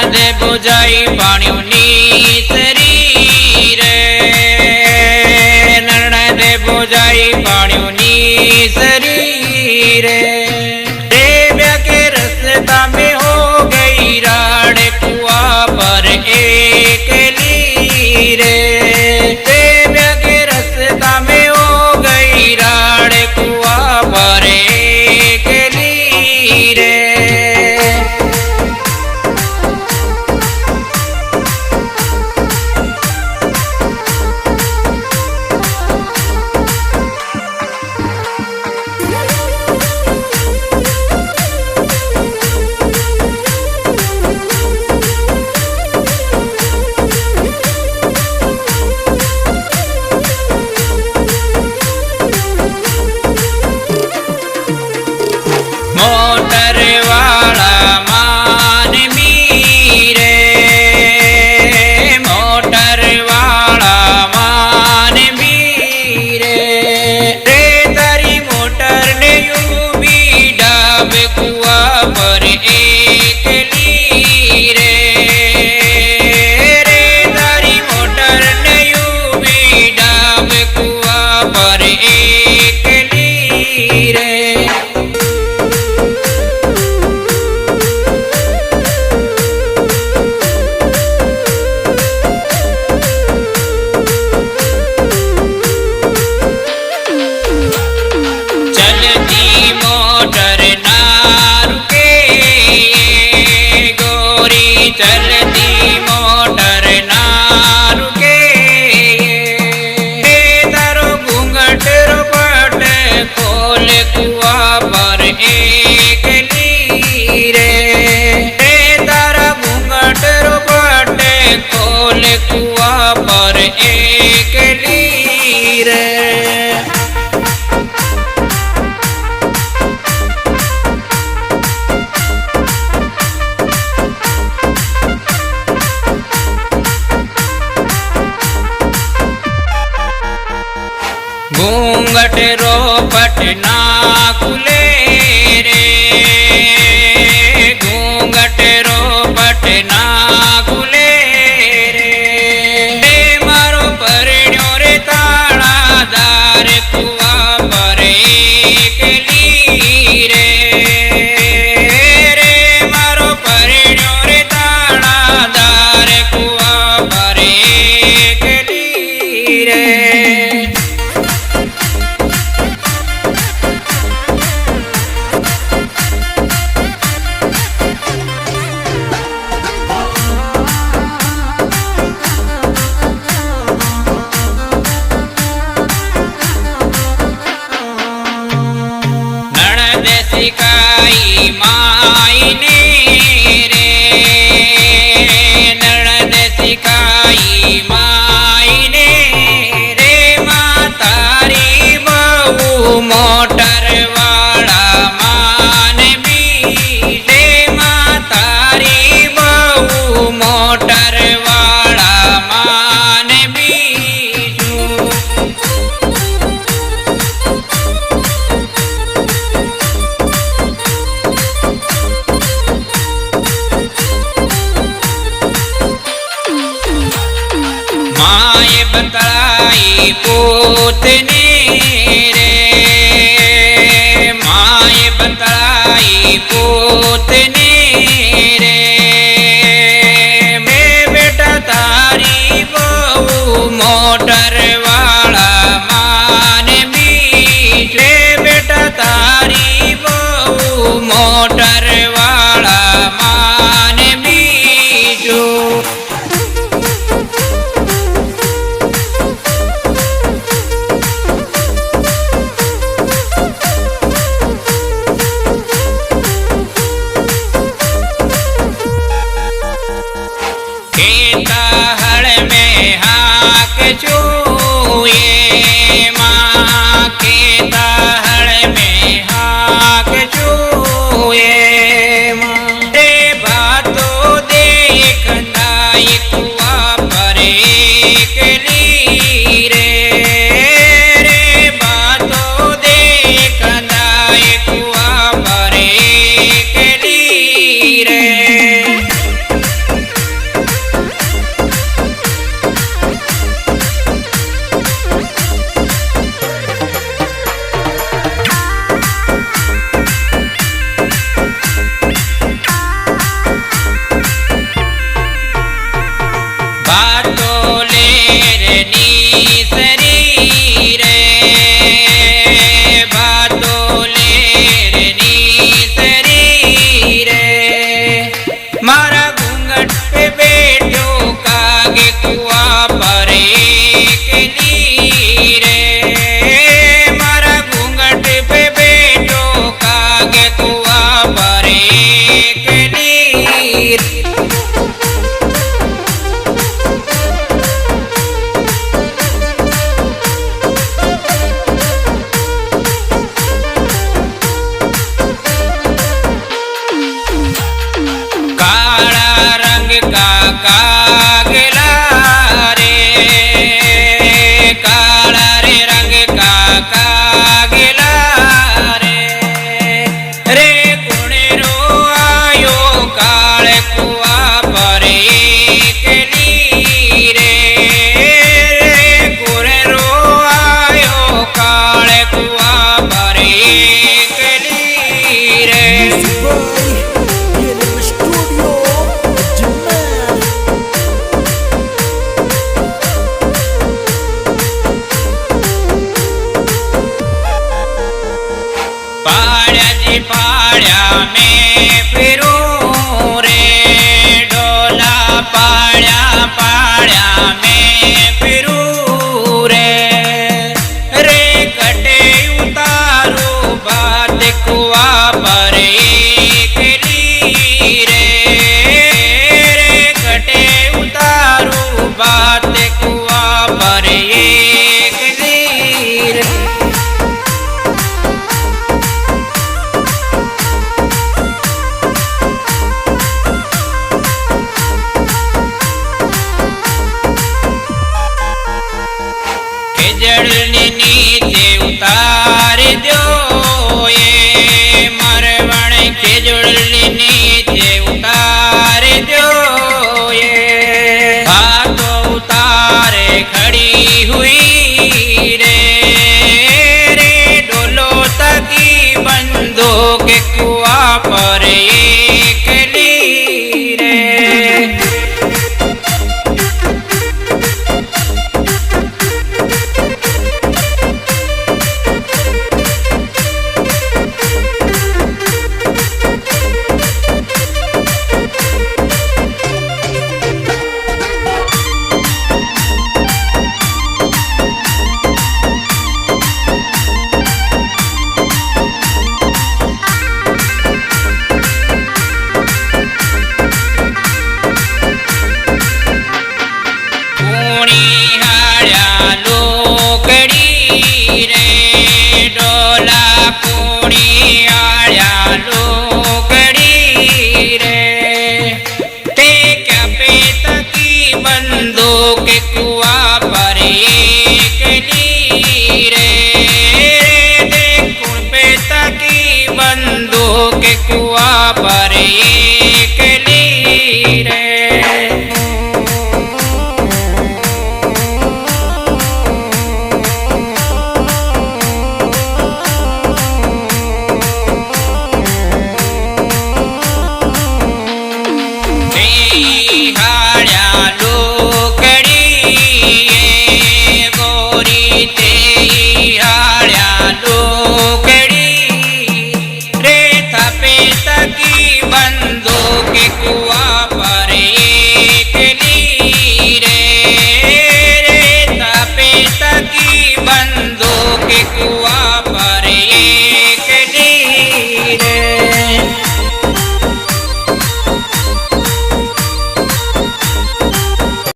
नणदे बुझाई पाणियों नीसरी रे नणदे बुझाई पाणियों नीसरी रे देव्या के रस्ता में हो गई राड़ कुआ पर एकली रे देव्या के रस्ता में हो गई राड़ कुआ पर एकली रे मोटर वाला मान मीरे मोटर वाला मान मीरे रे तारी मोटर ने यूं भी डाब कुआ पर एकली रे रे तारी मोटर ने यूं भी डाब कुआ पर एकली रे मोटर ना रुके गोरी चलती मोटर ना रुके तारो घूंघट रोपट खोल कुआ पर एकली रे तारा घूंघट रोपट खोल कुआ पर एकली रे घूंघट रोपट ना खुले रे घूंघट रोपट ना खुले रे मारो परण्यो रे ताड़ादार कुआ पर एकली रे रे मारो परण्यो रे ताड़ादार कुआ पर एकली रे सिकाई मायने रे नणद सिकाई मायने रे मातारी बहु मोटर वाला मान भी रे मातारी बहु मोटर वाला मान बीजू माए बतलाई पोतने रे माए बतलाई पोतने रे मैं बेटा तारी बहु मोटर वाला मान बीच रे बेटा तारी बहु मोटर वाला मान बीजू हड़ में हाक चूए माँ के हड़ में हाक चूए रे बातों देख नाई कुआ पर एकली रे रे बातों देख नाई कुआ पर एकली रे रंग का कागला रे, काला रे रंग का कागला रे। रे कुणे रो आयो काल कुआ पर एकली रे, कुणे रो आयो काल कुआ पर एकली रे। पाड़िया में फिरूं रे, डोला पाड़िया पाड़िया में फिरूं रे। रे कटे उतारू बात कुआ पर एकली रे, रे कटे उतारू बात कुआ पर एकली रे। खिजड़नी नीचे उतार दो ये मरवण, खिजड़नी नीचे उतार दो ये। हाथों उतारे खड़ी हुई रे, रे डोलो तकी बंदूक कुआ पर एकली रे। बंदूक कुआ पर एकली रे, देखुण पे तकी बंदूक कुआ पर